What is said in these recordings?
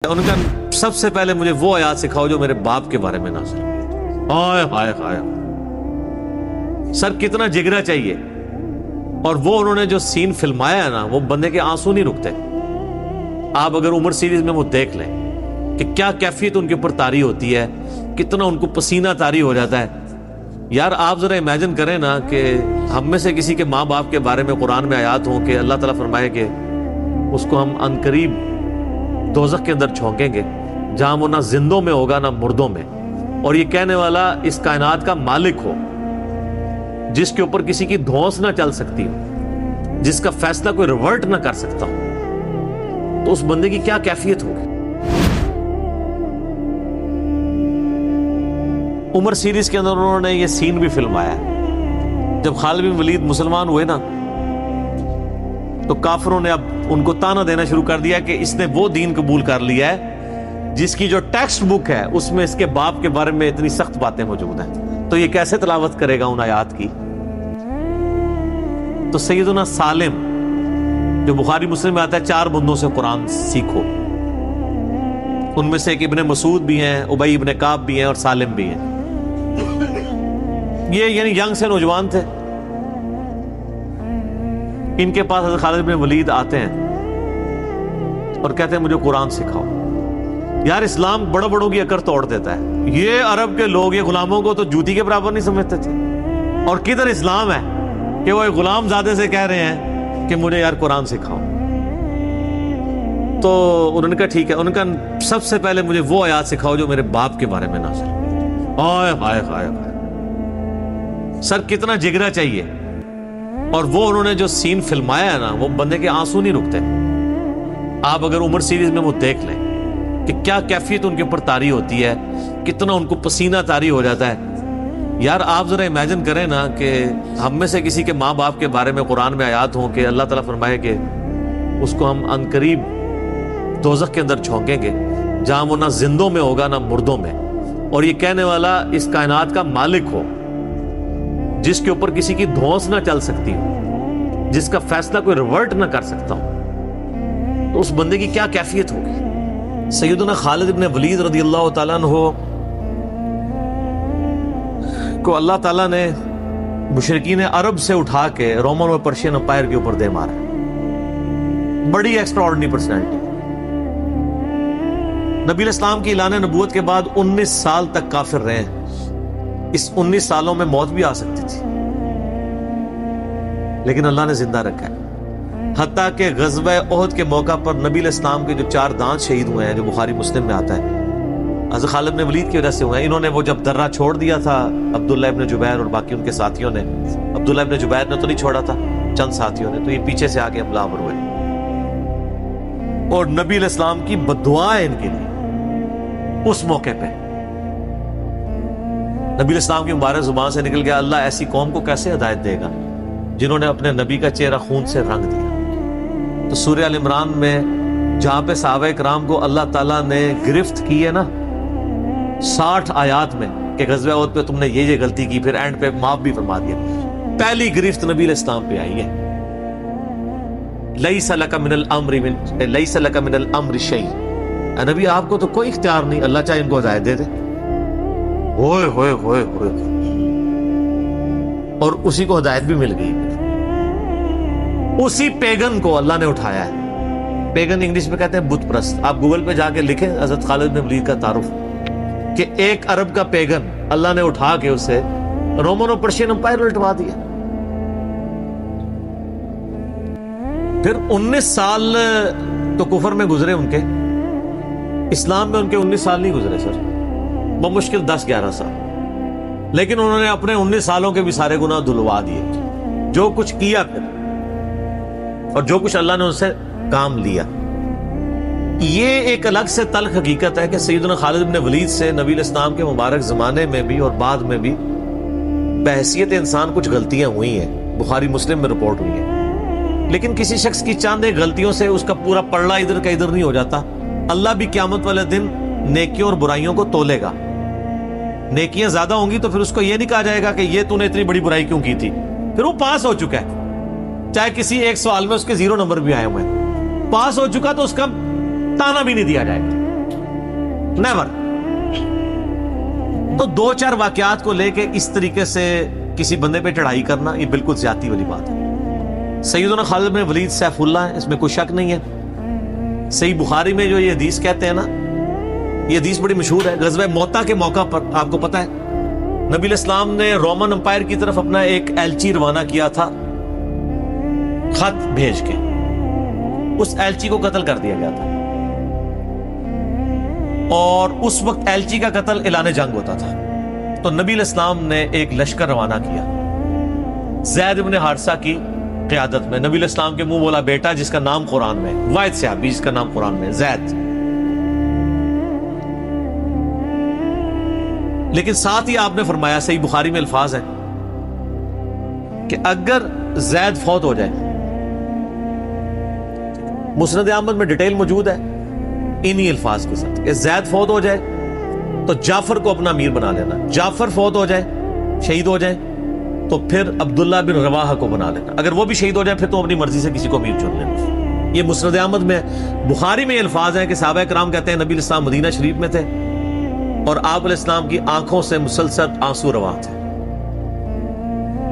ان کا سب سے پہلے مجھے وہ آیات سکھاؤ جو میرے باپ کے بارے میں نازل ہوئی۔ ہائے ہائے ہائے، سر کتنا جگرا چاہیے۔ اور وہ انہوں نے جو سین فلمایا ہے نا، وہ بندے کے آنسو نہیں رکتے۔ آپ اگر عمر سیریز میں وہ دیکھ لیں کہ کیا کیفیت ان کے اوپر طاری ہوتی ہے، کتنا ان کو پسینہ طاری ہو جاتا ہے۔ یار آپ ذرا امیجن کریں نا کہ ہم میں سے کسی کے ماں باپ کے بارے میں قرآن میں آیات ہوں کہ اللہ تعالیٰ فرمائے کہ اس کو ہم عنقریب دوزخ کے اندر جھونکیں گے، جہاں وہ نہ زندوں میں ہوگا نہ مردوں میں، اور یہ کہنے والا اس کائنات کا مالک ہو، جس کے اوپر کسی کی دھونس نہ چل سکتی ہو، جس کا فیصلہ کوئی ریورٹ نہ کر سکتا ہو، تو اس بندے کی کیا کیفیت ہوگی۔ عمر سیریز کے اندر انہوں نے یہ سین بھی فلمایا ہے۔ جب خالد بن ولید مسلمان ہوئے نا، تو کافروں نے اب ان کو تانا دینا شروع کر دیا کہ اس نے وہ دین قبول کر لیا ہے جس کی جو ٹیکسٹ بک ہے اس میں اس کے باپ کے بارے میں اتنی سخت باتیں موجود ہیں، تو یہ کیسے تلاوت کرے گا ان آیات کی۔ تو سیدنا سالم جو بخاری مسلم میں آتا ہے 4 بندوں سے قرآن سیکھو، ان میں سے ایک ابن مسعود بھی ہیں، ابی ابن کعب بھی ہیں، اور سالم بھی ہیں۔ یہ یعنی ینگ سے نوجوان تھے۔ ان کے پاس حضرت خالد بن ولید آتے ہیں اور کہتے ہیں مجھے قرآن سکھاؤ۔ یار اسلام بڑوں بڑوں کی اکڑ توڑ دیتا ہے۔ یہ عرب کے لوگ یہ غلاموں کو تو جوتی کے برابر نہیں سمجھتے تھے، اور کدھر اسلام ہے کہ وہ ایک غلام زادے سے کہہ رہے ہیں کہ مجھے یار قرآن سکھاؤ۔ تو انہوں نے کہا ٹھیک ہے۔ ان کا سب سے پہلے مجھے وہ آیات سکھاؤ جو میرے باپ کے بارے میں نازل ہوئی۔ ہائے ہائے ہائے ہائے، سر کتنا جگرا چاہیے۔ اور وہ انہوں نے جو سین فلمایا ہے نا، وہ بندے کے آنسو نہیں رکتے۔ آپ اگر عمر سیریز میں وہ دیکھ لیں کہ کیا کیفیت ان کے اوپر طاری ہوتی ہے، کتنا ان کو پسینہ طاری ہو جاتا ہے۔ یار آپ ذرا امیجن کریں نا کہ ہم میں سے کسی کے ماں باپ کے بارے میں قرآن میں آیات ہوں کہ اللہ تعالیٰ فرمائے کہ اس کو ہم عنقریب دوزخ کے اندر جھونکیں گے، جہاں وہ نہ زندوں میں ہوگا نہ مردوں میں، اور یہ کہنے والا اس کائنات کا مالک ہو، جس کے اوپر کسی کی دھونس نہ چل سکتی ہو، جس کا فیصلہ کوئی ریورٹ نہ کر سکتا ہو، تو اس بندے کی کیا کیفیت ہوگی۔ سیدنا خالد بن ولید رضی اللہ تعالیٰ عنہ کو اللہ تعالیٰ نے مشرکین عرب سے اٹھا کے رومن اور پرشین امپائر کے اوپر دے مارا۔ بڑی ایکسٹراورڈنری پرسنالٹی۔ نبی الاسلام کی اعلان نبوت کے بعد 19 سال تک کافر رہے ہیں۔ اس 19 سالوں میں موت بھی آ سکتی تھی، لیکن اللہ نے زندہ رکھا ہے۔ حتیٰ کہ غزوہ احد کے موقع پر نبی علیہ السلام کے جو 4 دانت شہید ہوئے ہیں، جو بخاری مسلم میں آتا ہے، حضرت خالد بن ولید کی وجہ سے ہوئے ہیں۔ انہوں نے وہ جب درہ چھوڑ دیا تھا، عبداللہ ابن جبیر اور باقی ان کے ساتھیوں نے، عبداللہ ابن جبیر نے تو نہیں چھوڑا تھا، چند ساتھیوں نے، تو یہ پیچھے سے آگے حملہ آور ہوئے، اور نبی علیہ السلام کی بددعائیں ان کے لیے اس موقع پہ۔ نبی علیہ السلام کی مبارک زبان سے نکل گیا، اللہ ایسی قوم کو کیسے ہدایت دے گا جنہوں نے اپنے نبی کا چہرہ خون سے رنگ دیا۔ تو سورہ ال عمران میں جہاں پہ صحابہ کرام کو اللہ تعالیٰ نے گرفت کی ہے نا 60 آیات میں کہ غزوہ احد پہ تم نے یہ غلطی کی، پھر اینڈ پہ معاف بھی فرما دیا، پہلی گرفت نبی علیہ السلام پہ آئی ہے۔ لیس لک من الامر شیء، اے نبی آپ کو تو کوئی اختیار نہیں، اللہ چاہے ان کو ہدایت دے دے۔ ہوئے ہوئے ہوئے ہوئے، اور اسی کو ہدایت بھی مل گئی۔ اسی پیگن کو اللہ نے اٹھایا ہے۔ پیگن انگلش میں کہتے ہیں بت پرست۔ آپ گوگل پہ جا کے لکھیں حضرت خالد بن ولید کا تعارف، کہ ایک عرب کا پیگن اللہ نے اٹھا کے اسے رومن اور پرشین امپائر الٹوا دیا۔ پھر 19 سال تو کفر میں گزرے ان کے، اسلام میں ان کے 19 سال نہیں گزرے سر، بمشکل 10-11 سال، لیکن انہوں نے اپنے 19 سالوں کے بھی سارے گناہ دھلوا دیے، جو کچھ کیا پھر، اور جو کچھ اللہ نے ان سے کام لیا۔ یہ ایک الگ سے تلخ حقیقت ہے کہ سیدنا خالد بن ولید سے نبی علیہ السلام کے مبارک زمانے میں بھی اور بعد میں بھی بحیثیت انسان کچھ غلطیاں ہوئی ہیں، بخاری مسلم میں رپورٹ ہوئی ہیں، لیکن کسی شخص کی چند ایک غلطیوں سے اس کا پورا پلڑا ادھر کا ادھر نہیں ہو جاتا۔ اللہ بھی قیامت والے دن نیکیوں اور برائیوں کو تولے گا۔ نیکیاں زیادہ ہوں گی تو پھر اس کو یہ نہیں کہا جائے گا کہ یہ تو نے اتنی بڑی برائی کیوں کی تھی، پھر وہ پاس ہو چکا ہے، چاہے کسی ایک سوال میں اس کے 0 نمبر بھی آئے ہوئے ہیں، پاس ہو چکا تو اس کا تانا بھی نہیں دیا جائے گا۔ نیور. تو دو چار واقعات کو لے کے اس طریقے سے کسی بندے پہ چڑھائی کرنا یہ بالکل زیادتی والی بات ہے. سیدنا خالد بن ولید سیف اللہ ہے، اس میں کوئی شک نہیں ہے. صحیح بخاری میں جو یہ حدیث کہتے ہیں نا، یہ حدیث بڑی مشہور ہے. غزوہ موتا کے موقع پر آپ کو پتا ہے نبی علیہ السلام نے رومن امپائر کی طرف اپنا ایک ایلچی روانہ کیا تھا خط بھیج کے. اس ایلچی کو قتل کر دیا گیا تھا، اور اس وقت ایلچی کا قتل اعلان جنگ ہوتا تھا. تو نبی علیہ السلام نے ایک لشکر روانہ کیا زید بن حارثہ کی قیادت میں. نبی علیہ السلام کے منہ بولا بیٹا جس کا نام قرآن میں، واحد صحابی جس کا نام قرآن میں زید. لیکن ساتھ ہی آپ نے فرمایا، صحیح بخاری میں الفاظ ہیں کہ اگر زید فوت ہو جائے، مسند احمد میں ڈیٹیل موجود ہے انہی الفاظ کے ساتھ کہ زید فوت ہو جائے تو جعفر کو اپنا امیر بنا لینا. جعفر فوت ہو جائے، شہید ہو جائے، تو پھر عبداللہ بن رواحہ کو بنا لینا. اگر وہ بھی شہید ہو جائے پھر تو اپنی مرضی سے کسی کو امیر چن لینا. یہ مسند احمد میں. بخاری میں یہ الفاظ ہیں کہ صحابہ کرام کہتے ہیں نبی علیہ السلام مدینہ شریف میں تھے اور آپ علیہ السلام کی آنکھوں سے مسلسل آنسو رواں تھے،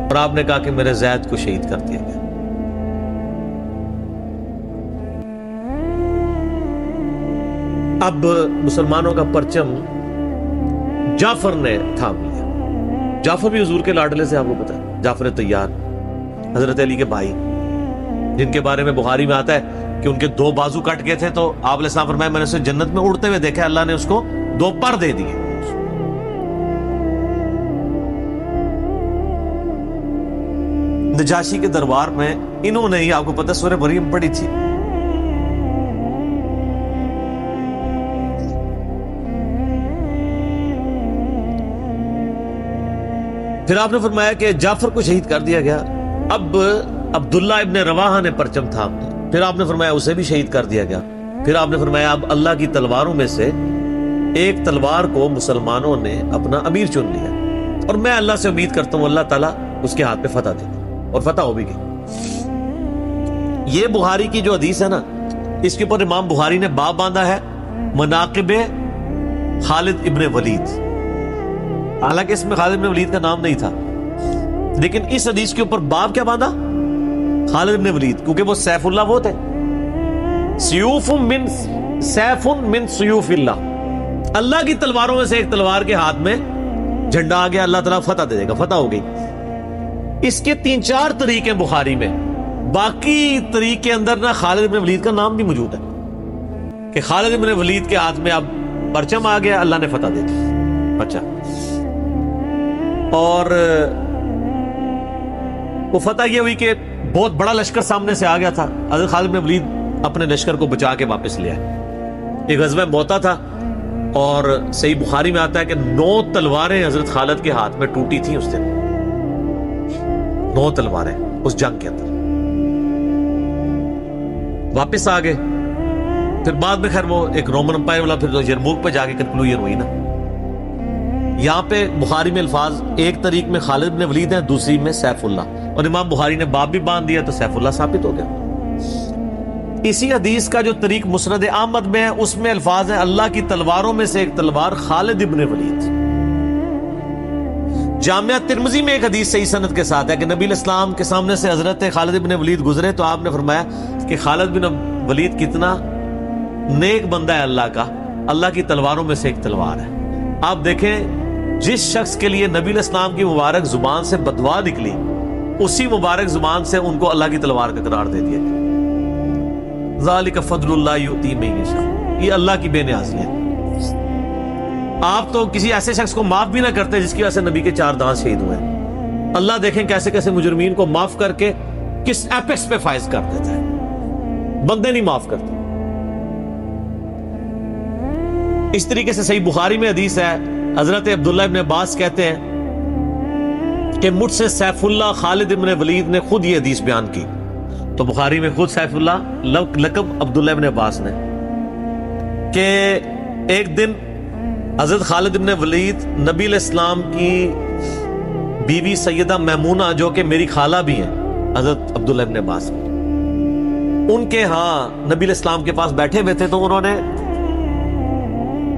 اور آپ نے کہا کہ میرے زید کو شہید کر دیا گیا. اب مسلمانوں کا پرچم جعفر نے تھام لیا. جعفر بھی حضور کے لاڈلے سے، آپ کو پتا ہے، جعفر طیار حضرت علی کے بھائی، جن کے بارے میں بخاری میں آتا ہے کہ ان کے 2 بازو کٹ گئے تھے تو آپ علیہ السلام فرمایا میں نے اسے جنت میں اڑتے ہوئے دیکھا، اللہ نے اس کو 2 پر دے دیے. نجاشی کے دربار میں انہوں نے ہی، آپ کو پتا ہے، سورہ مریم پڑھی تھی. پھر آپ نے فرمایا کہ جعفر کو شہید کر دیا گیا. اب عبداللہ ابن رواحہ نے پرچم تھام لیا. پھر آپ نے فرمایا اسے بھی شہید کر دیا گیا. پھر آپ نے فرمایا اب اللہ کی تلواروں میں سے ایک تلوار کو مسلمانوں نے اپنا امیر چن لیا، اور میں اللہ سے امید کرتا ہوں اللہ تعالیٰ اس کے ہاتھ پہ فتح دے گا، اور فتح ہو بھی گئی. یہ بخاری کی جو حدیث ہے نا، اس کے اوپر امام بخاری نے باب باندھا ہے مناقب خالد ابن ولید. حالانکہ اس میں خالد بن ولید کا نام نہیں تھا، لیکن اس حدیث کے اوپر باب کیا باندھا؟ خالد بن ولید، کیونکہ وہ سیف اللہ وہ تھے. سیوف من سیوف اللہ، اللہ کی تلواروں میں سے ایک تلوار کے ہاتھ میں جھنڈا آ گیا، اللہ تعالیٰ فتح دے دے گا، فتح ہو گئی. اس کے 3-4 طریقے بخاری میں. باقی طریق کے اندر نا خالد بن ولید کا نام بھی موجود ہے کہ خالد بن ولید کے ہاتھ میں اب پرچم آ گیا، اللہ نے فتح دے دی. اچھا، اور وہ فتح یہ ہوئی کہ بہت بڑا لشکر سامنے سے آ گیا تھا. حضرت خالد بن ولید اپنے لشکر کو بچا کے واپس لے آئے. ایک غزوہ موتا تھا، اور صحیح بخاری میں آتا ہے کہ 9 تلواریں حضرت خالد کے ہاتھ میں ٹوٹی تھیں اس دن. 9 تلواریں اس جنگ کے اندر. واپس آ گئے. پھر بعد میں خیر وہ ایک رومن امپائر والا پھر یرموک پہ جا کے کنکلوژن ہوئی نا. یہاں پہ بخاری میں الفاظ ایک طریق میں خالد بن ولید ہیں، دوسری میں سیف اللہ، اور امام بخاری نے باب بھی باندھ دیا تو سیف اللہ ثابت ہو گیا. اسی حدیث کا جو طریق مسند احمد میں ہے اس میں الفاظ ہیں اللہ کی تلواروں میں سے ایک تلوار خالد ابن ولید. جامعہ ترمذی میں ایک حدیث صحیح سند کے ساتھ ہے کہ نبی علیہ السلام کے سامنے سے حضرت خالد ابن ولید گزرے تو آپ نے فرمایا کہ خالد بن ولید کتنا نیک بندہ ہے اللہ کا، اللہ کی تلواروں میں سے ایک تلوار ہے. آپ دیکھیں جس شخص کے لیے نبی علیہ السلام کی مبارک زبان سے بددعا نکلی، اسی مبارک زبان سے ان کو اللہ کی تلوار کا قرار دے دیا گیا. ذالک فضل اللہ یؤتی من یشاء، یہ اللہ کی بے نیازی ہے. آپ تو کسی ایسے شخص کو معاف بھی نہ کرتے جس کی وجہ سے نبی کے 4 دانت شہید ہوئے. اللہ دیکھیں کیسے کیسے مجرمین کو معاف کر کے کس ایپیکس پہ فائز کر دیتا ہے، بندے نہیں معاف کرتے. اس طریقے سے صحیح بخاری میں حدیث ہے، حضرت عبداللہ ابن عباس کہتے ہیں کہ مجھ سے سیف اللہ خالد ابن ولید نے خود یہ حدیث بیان کی. تو بخاری میں خود سیف اللہ لقب عبداللہ ابن عباس نے، کہ ایک دن حضرت خالد ابن ولید نبی علیہ السلام کی بیوی سیدہ میمونہ جو کہ میری خالہ بھی ہیں حضرت عبداللہ ابن عباس، ان کے ہاں نبی علیہ السلام کے پاس بیٹھے ہوئے تھے. تو انہوں نے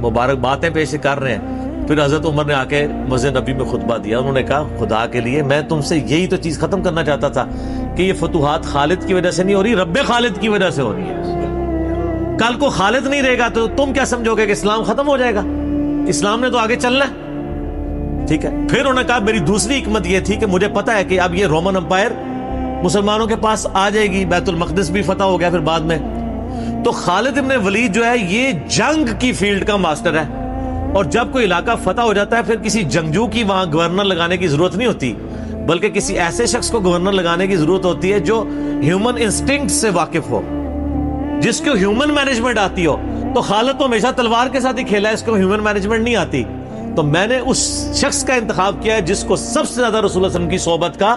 مبارک باتیں پیش کر رہے ہیں. پھر حضرت عمر نے آ کے مسجد نبی میں خطبہ دیا. انہوں نے کہا خدا کے لیے میں تم سے یہی تو چیز ختم کرنا چاہتا تھا کہ یہ فتوحات خالد کی وجہ سے نہیں ہو رہی, رب خالد کی وجہ سے ہو رہی ہے. کل کو خالد نہیں رہے گا تو تم کیا سمجھو گے کہ اسلام ختم ہو جائے گا؟ اسلام نے تو آگے چلنا ہے. ٹھیک ہے. پھر انہوں نے کہا میری دوسری حکمت یہ تھی کہ مجھے پتا ہے کہ اب یہ رومن امپائر مسلمانوں کے پاس آ جائے گی, بیت المقدس بھی فتح ہو گیا پھر بعد میں. تو خالد ابن ولید جو ہے یہ جنگ کی فیلڈ کا ماسٹر ہے, اور جب کوئی علاقہ فتح ہو جاتا ہے پھر کسی جنگجو کی وہاں گورنر لگانے کی ضرورت نہیں ہوتی, بلکہ کسی ایسے شخص کو گورنر لگانے کی ضرورت ہوتی ہے جو ہیومن انسٹنکٹ سے واقف ہو, جس کو ہیومن مینجمنٹ آتی ہو. تو خالد تو ہمیشہ تلوار کے ساتھ ہی کھیلا ہے, اس کو ہیومن مینجمنٹ نہیں آتی. تو میں نے اس شخص کا انتخاب کیا ہے جس کو سب سے زیادہ رسول اللہ صلی اللہ علیہ وسلم کی صحبت کا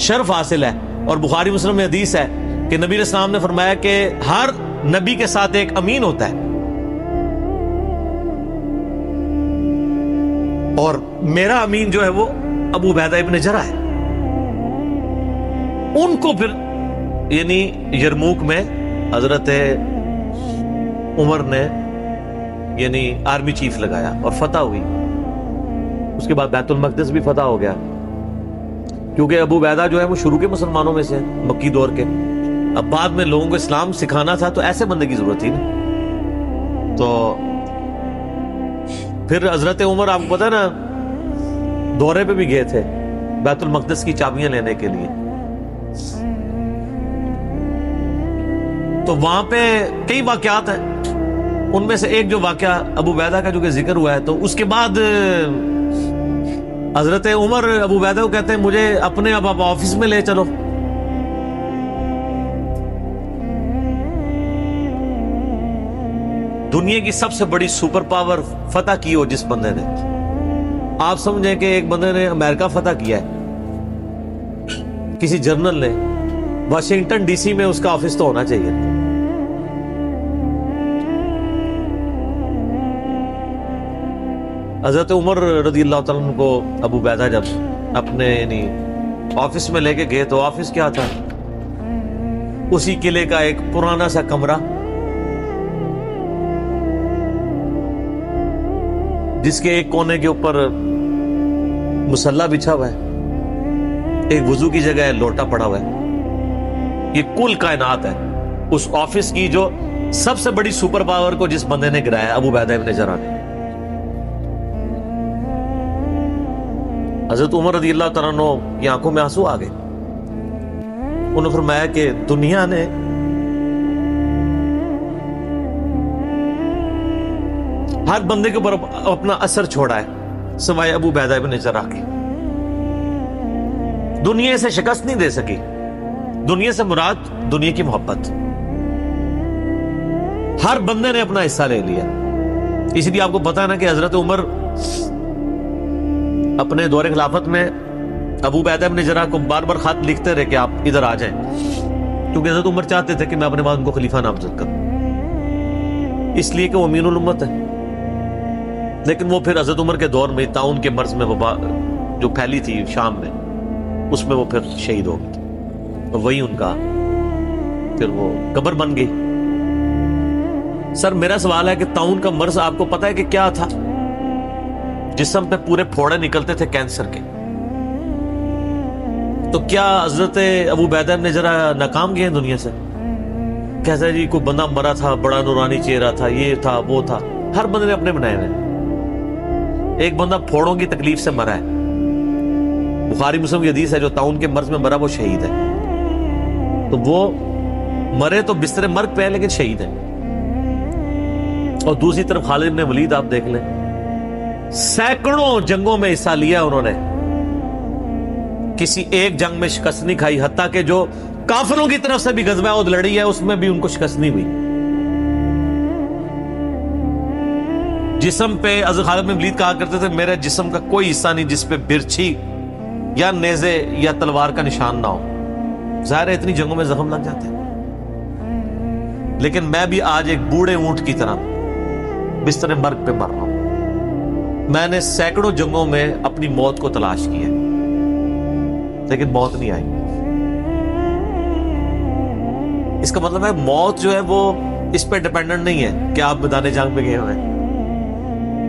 شرف حاصل ہے. اور بخاری مسلم میں حدیث ہے کہ نبی علیہ السلام نے فرمایا کہ ہر نبی کے ساتھ ایک امین ہوتا ہے, اور میرا امین جو ہے وہ ابو عبیدہ ابن جرح ہے. ان کو پھر یعنی یرموک میں حضرت عمر نے یعنی آرمی چیف لگایا اور فتح ہوئی. اس کے بعد بیت المقدس بھی فتح ہو گیا, کیونکہ ابو عبیدہ جو ہے وہ شروع کے مسلمانوں میں سے مکی دور کے. اب بعد میں لوگوں کو اسلام سکھانا تھا تو ایسے بندے کی ضرورت تھی نا. تو پھر حضرت عمر آپ کو پتا نا دورے پہ بھی گئے تھے بیت المقدس کی چابیاں لینے کے لیے. تو وہاں پہ کئی واقعات ہیں, ان میں سے ایک جو واقعہ ابو عبیدہ کا جو کہ ذکر ہوا ہے, تو اس کے بعد حضرت عمر ابو عبیدہ کو کہتے ہیں مجھے اپنے اب آپ آفس میں لے چلو. دنیا کی سب سے بڑی سپر پاور فتح کی ہو جس بندے نے, آپ سمجھیں کہ ایک بندے نے امریکہ فتح کیا ہے, کسی جنرل نے, واشنگٹن ڈی سی میں اس کا آفس تو ہونا چاہیے. حضرت عمر رضی اللہ تعالیٰ عنہ کو ابو عبیدہ جب اپنے یعنی آفس میں لے کے گئے تو آفس کیا تھا, اسی قلعے کا ایک پرانا سا کمرہ جس کے ایک کونے کے اوپر مصلی بچھا ہوا ہے, ایک وضو کی جگہ ہے, لوٹا پڑا ہوا ہے. یہ کل کائنات ہے اس آفس کی جو سب سے بڑی سپر پاور کو جس بندے نے گرایا, ابو عبیدہ ابن جرح نے. حضرت عمر رضی اللہ تعالیٰ عنہ کی آنکھوں میں آنسو آ گئے. انہوں نے فرمایا کہ دنیا نے ہر بندے کے اوپر اپنا اثر چھوڑا ہے سوائے ابو عبیدہ ابن جرح کی. دنیا سے شکست نہیں دے سکی. دنیا سے مراد دنیا کی محبت. ہر بندے نے اپنا حصہ لے لیا. اس لیے آپ کو پتا ہے نا کہ حضرت عمر اپنے دور خلافت میں ابو عبیدہ ابن جرح کو بار بار خط لکھتے رہے کہ آپ ادھر آ جائیں, کیونکہ حضرت عمر چاہتے تھے کہ میں اپنے بعد ان کو خلیفہ نامزد کروں, اس لیے کہ وہ امین الامت ہے. لیکن وہ پھر حضرت عمر کے دور میں طاعون کے مرض میں وبا جو پھیلی تھی شام میں, اس میں وہ پھر شہید ہو گئے, اور وہی ان کا پھر وہ قبر بن گئی. سر میرا سوال ہے کہ طاعون کا مرض آپ کو پتا ہے کہ کیا تھا؟ جسم پہ پورے پھوڑے نکلتے تھے کینسر کے. تو کیا حضرت ابو عبیدہ ابن جرح ناکام گئے ہیں دنیا سے؟ کہتا ہے جی کوئی بندہ مرا تھا, بڑا نورانی چہرہ تھا, یہ تھا وہ تھا. ہر بندے نے اپنے بنائے ہوئے. ایک بندہ پھوڑوں کی تکلیف سے مرا ہے, بخاری مسلم کی حدیث ہے, جو طاعون کے مرض میں مرا وہ شہید ہے. تو وہ مرے تو بستر مرگ پہ ہے لیکن شہید ہے. اور دوسری طرف خالد بن ولید آپ دیکھ لیں, سینکڑوں جنگوں میں حصہ لیا انہوں نے, کسی ایک جنگ میں شکست نہیں کھائی, حتیٰ کہ جو کافروں کی طرف سے بھی غزوہ احد لڑی ہے اس میں بھی ان کو شکست نہیں ہوئی. جسم پہ حضرت خالد بن ولید کہا کرتے تھے میرے جسم کا کوئی حصہ نہیں جس پہ برچھی یا نیزے یا تلوار کا نشان نہ ہو. ظاہر ہے اتنی جنگوں میں زخم لگ جاتے ہیں, لیکن میں بھی آج ایک بوڑھے اونٹ کی طرح بستر مرگ پہ مر رہا ہوں. میں نے سینکڑوں جنگوں میں اپنی موت کو تلاش کی ہے لیکن موت نہیں آئی. اس کا مطلب ہے موت جو ہے وہ اس پہ ڈیپینڈنٹ نہیں ہے کہ آپ میدان جنگ پہ گئے ہوئے ہیں.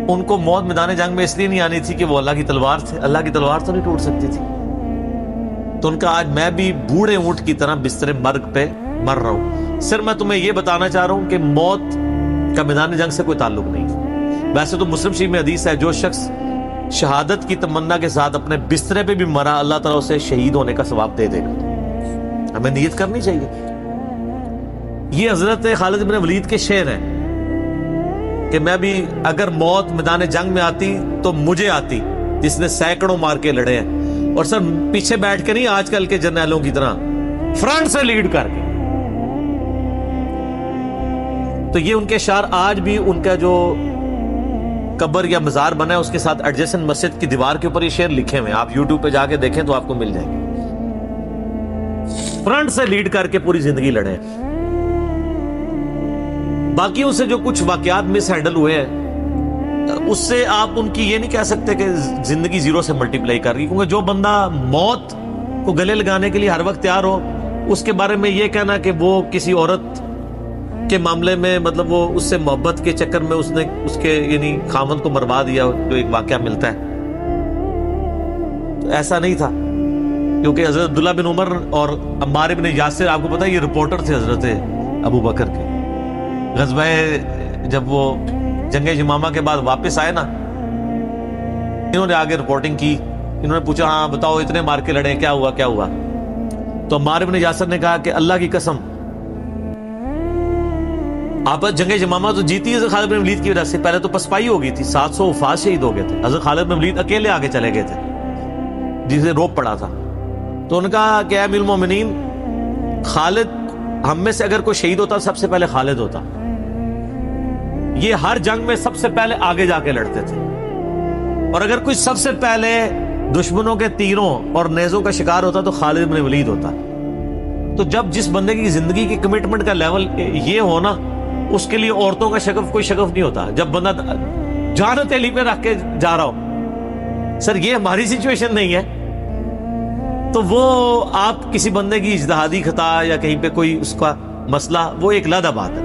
ان کو موت میدان جنگ میں اس لیے نہیں آنی تھی کہ وہ اللہ کی تلوار تھے. اللہ کی تلوار تو نہیں ٹوٹ سکتی تھی. تو ان کا آج میں بھی بوڑھے اونٹ کی طرح بستر مرگ پہ مر رہا ہوں. صرف میں تمہیں یہ بتانا چاہ رہا ہوں کہ موت کا میدان جنگ سے کوئی تعلق نہیں. ویسے تو مسلم شریف میں حدیث ہے جو شخص شہادت کی تمنا کے ساتھ اپنے بسترے پہ بھی مرا اللہ تعالیٰ اسے شہید ہونے کا ثواب دے دے گا. ہمیں نیت کرنی چاہیے. یہ حضرت خالد بن ولید کے شعر ہیں کہ میں بھی اگر موت میدان جنگ میں آتی تو مجھے آتی جس نے سینکڑوں مار کے لڑے ہیں, اور سر پیچھے بیٹھ کے نہیں آج کل کے جرنیلوں کی طرح, فرنٹ سے لیڈ کر کے. تو یہ ان کے اشعار آج بھی ان کا جو قبر یا مزار بنا ہے اس کے ساتھ ایڈجسٹنٹ مسجد کی دیوار کے اوپر یہ شعر لکھے ہوئے ہیں. آپ یوٹیوب پہ جا کے دیکھیں تو آپ کو مل جائیں گے. فرنٹ سے لیڈ کر کے پوری زندگی لڑے. باقیوں سے جو کچھ واقعات مس ہینڈل ہوئے ہیں اس سے آپ ان کی یہ نہیں کہہ سکتے کہ زندگی زیرو سے ملٹیپلائی کر رہی, کیونکہ جو بندہ موت کو گلے لگانے کے لیے ہر وقت تیار ہو, اس کے بارے میں یہ کہنا کہ وہ کسی عورت کے معاملے میں مطلب وہ اس سے محبت کے چکر میں اس نے اس کے یعنی خاوند کو مروا دیا, جو ایک واقعہ ملتا ہے, تو ایسا نہیں تھا. کیونکہ حضرت عبداللہ بن عمر اور عمار بن یاسر, آپ کو پتا ہے یہ رپورٹر تھے حضرت ابو بکر کے. غزوہ جب وہ جنگ یمامہ کے بعد واپس آئے نا, انہوں نے آگے رپورٹنگ کی. انہوں نے پوچھا ہاں بتاؤ اتنے مار کے لڑے, کیا ہوا کیا ہوا؟ تو عمار بن یاسر نے کہا کہ اللہ کی قسم آپ جنگ یمامہ تو جیتی حضرت خالد بن ولید کی وجہ سے. پہلے تو پسپائی ہو گئی تھی, 700 وفات شہید ہو گئے تھے. حضرت خالد بن ولید اکیلے آگے چلے گئے تھے جسے روپ پڑا تھا. تو ان کا کہ اے امیر المومنین, خالد ہم میں سے اگر کوئی شہید ہوتا سب سے پہلے خالد ہوتا. یہ ہر جنگ میں سب سے پہلے آگے جا کے لڑتے تھے, اور اگر کوئی سب سے پہلے دشمنوں کے تیروں اور نیزوں کا شکار ہوتا تو خالد بن ولید ہوتا. تو جب جس بندے کی زندگی کی کمٹمنٹ کا لیول یہ ہونا, اس کے لیے عورتوں کا شگف کوئی شگف نہیں ہوتا. جب بندہ جان تیلی پہ رکھ کے جا رہا ہو, سر یہ ہماری سچویشن نہیں ہے, تو وہ آپ کسی بندے کی اجتہادی خطا یا کہیں پہ کوئی اس کا مسئلہ وہ ایک علیحدہ بات ہے.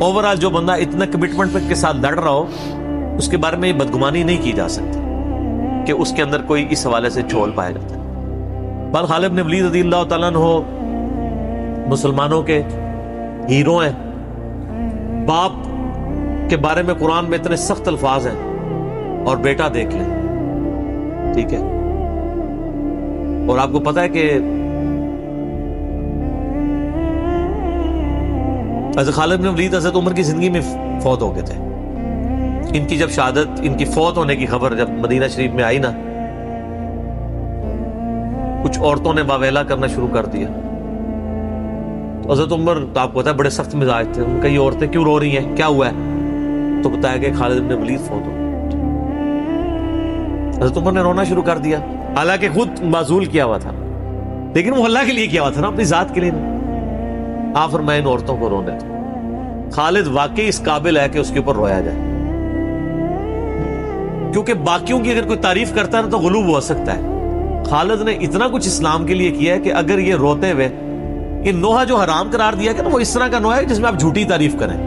اوورآل جو بندہ اتنا کمٹمنٹ کے ساتھ لڑ رہا ہو اس کے بارے میں یہ بدگمانی نہیں کی جا سکتی کہ اس کے اندر کوئی اس حوالے سے جھول پایا جاتا ہے. بال خالد بن ولید رضی اللہ تعالیٰ عنہ مسلمانوں کے ہیرو ہیں. باپ کے بارے میں قرآن میں اتنے سخت الفاظ ہیں, اور بیٹا دیکھ لیں, ٹھیک ہے. اور آپ کو پتا ہے کہ حضرت خالد بن ولید حضرت عمر کی زندگی میں فوت ہو گئے تھے. ان کی جب شہادت, ان کی فوت ہونے کی خبر جب مدینہ شریف میں آئی نا, کچھ عورتوں نے واویلا کرنا شروع کر دیا. تو حضرت عمر تو آپ کو پتا ہے بڑے سخت مزاج تھے. ان کا یہ عورتیں کیوں رو رہی ہیں, کیا ہوا ہے؟ تو بتایا کہ خالد بن ولید فوت ہو. حضرت عمر نے رونا شروع کر دیا, حالانکہ خود معزول کیا ہوا تھا, لیکن وہ اللہ کے لیے کیا ہوا تھا نا, اپنی ذات کے لیے نہیں. آپ فرمائے ان عورتوں کو رونے دو. خالد واقعی اس قابل ہے کہ اس کے اوپر رویا جائے, کیونکہ باقیوں کی اگر کوئی تعریف کرتا ہے نا تو غلوب ہو سکتا ہے. خالد نے اتنا کچھ اسلام کے لیے کیا ہے کہ اگر یہ روتے ہوئے, یہ نوحہ جو حرام قرار دیا کہ نا وہ اس طرح کا نوحہ ہے جس میں آپ جھوٹی تعریف کریں.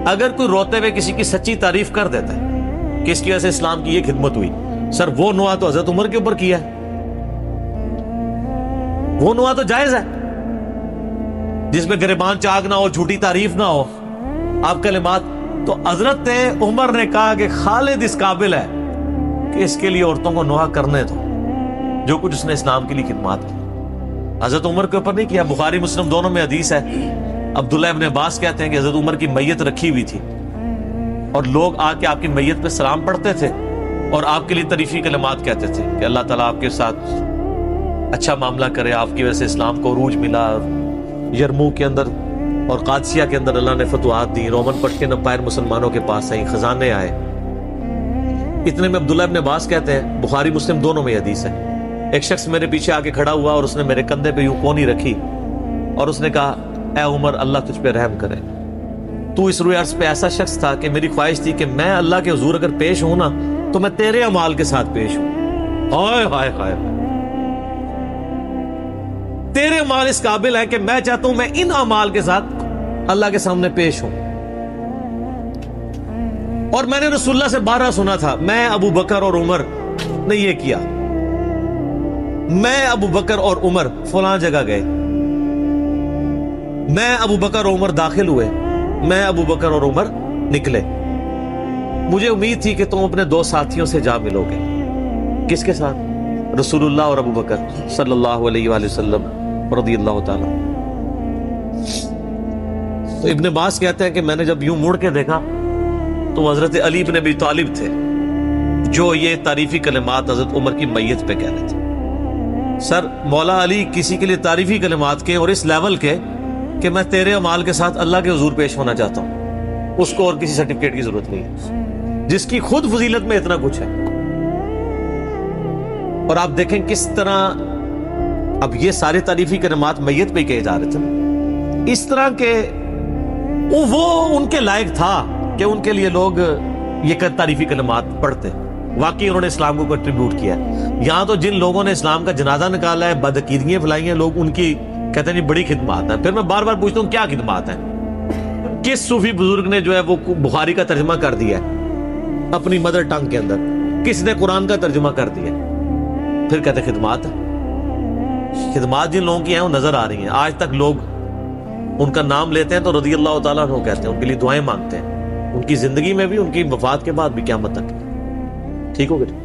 اگر کوئی روتے ہوئے کسی کی سچی تعریف کر دیتا ہے کہ اس کی وجہ سے اسلام کی یہ خدمت ہوئی, سر وہ نوحہ تو حضرت عمر کے اوپر کیا ہے, وہ نوحہ تو جائز ہے جس میں گریبان چاک نہ ہو, جھوٹی تعریف نہ ہو, آپ کلمات. تو حضرت عمر نے کہا کہ خالد اس قابل ہے کہ اس کے لیے عورتوں کو نوحہ کرنے دو جو کچھ اس نے اسلام کے لیے خدمات کی. حضرت عمر کے اوپر نہیں کیا. بخاری مسلم دونوں میں حدیث ہے, عبداللہ ابن عباس کہتے ہیں کہ حضرت عمر کی میت رکھی ہوئی تھی اور لوگ آ کے آپ کی میت پہ سلام پڑھتے تھے اور آپ کے لیے تعریفی کلمات کہتے تھے کہ اللہ تعالیٰ آپ کے ساتھ اچھا معاملہ کرے, آپ کی وجہ سے اسلام کو عروج ملا. یرموک کے اندر اور قادسیہ کے اندر اللہ نے فتوحات دی, رومن پٹکے نپائر مسلمانوں کے پاس آئیں, خزانے آئے. اتنے میں عبداللہ ابن عباس کہتے ہیں, بخاری مسلم دونوں میں حدیث ہے, ایک شخص میرے پیچھے آ کے کھڑا ہوا اور اس نے میرے کندھے پہ یوں کونی رکھی اور اس نے کہا اے عمر اللہ تجھ پہ رحم کرے, تو اس روئے عرض پہ ایسا شخص تھا کہ میری خواہش تھی کہ میں اللہ کے حضور اگر پیش ہوں نا تو میں تیرے اعمال کے ساتھ پیش ہوں. ہائے ہائے ہائے, تیرے اعمال اس قابل ہے کہ میں چاہتا ہوں میں ان اعمال کے ساتھ اللہ کے سامنے پیش ہوں. اور میں نے رسول اللہ سے بارہ سنا تھا، میں ابو بکر اور عمر نے یہ کیا، میں ابو بکر اور عمر فلاں جگہ گئے، میں ابو بکر اور عمر داخل ہوئے، میں ابو بکر اور عمر نکلے، مجھے امید تھی کہ تم اپنے دو ساتھیوں سے جا ملو گے۔ کس کے ساتھ؟ رسول اللہ اور ابو بکر صلی اللہ علیہ وآلہ وسلم رضی اللہ تعالی۔ تو ابن عباس کہتے ہیں کہ میں نے جب یوں مڑ کے دیکھا تو حضرت علی بن ابی طالب تھے جو یہ تعریفی کلمات حضرت عمر کی میت پہ کہہ رہے تھے۔ سر، مولا علی کسی کے لیے تعریفی کلمات کے اور اس لیول کے کہ میں تیرے اعمال کے ساتھ اللہ کے حضور پیش ہونا چاہتا ہوں، اس کو اور کسی سرٹیفکیٹ کی ضرورت نہیں ہے، جس کی خود فضیلت میں اتنا کچھ ہے۔ اور آپ دیکھیں کس طرح اب یہ سارے تعریفی کلمات میت پہ کہے جا رہے تھے، اس طرح کے وہ ان کے لائق تھا کہ ان کے لیے لوگ یہ تعریفی کلمات پڑھتے۔ واقعی انہوں نے اسلام کو کنٹریبیوٹ کیا ہے۔ یہاں تو جن لوگوں نے اسلام کا جنازہ نکالا ہے، بدعقیدگیاں پھیلائی ہیں، لوگ ان کی کہتے ہیں بڑی خدمات ہیں۔ پھر میں بار بار پوچھتا ہوں کیا خدمات ہیں؟ کس صوفی بزرگ نے جو ہے وہ بخاری کا ترجمہ کر دیا ہے اپنی مدر ٹنگ کے اندر؟ کس نے قرآن کا ترجمہ کر دیا؟ پھر کہتے ہیں خدمات ہیں۔ خدمات جن لوگوں کی ہیں وہ نظر آ رہی ہیں۔ آج تک لوگ ان کا نام لیتے ہیں تو رضی اللہ تعالیٰ عنہ کہتے ہیں، ان کے لیے دعائیں مانگتے ہیں، ان کی زندگی میں بھی، ان کی وفات کے بعد بھی، قیامت تک۔ ٹھیک ہو گیا؟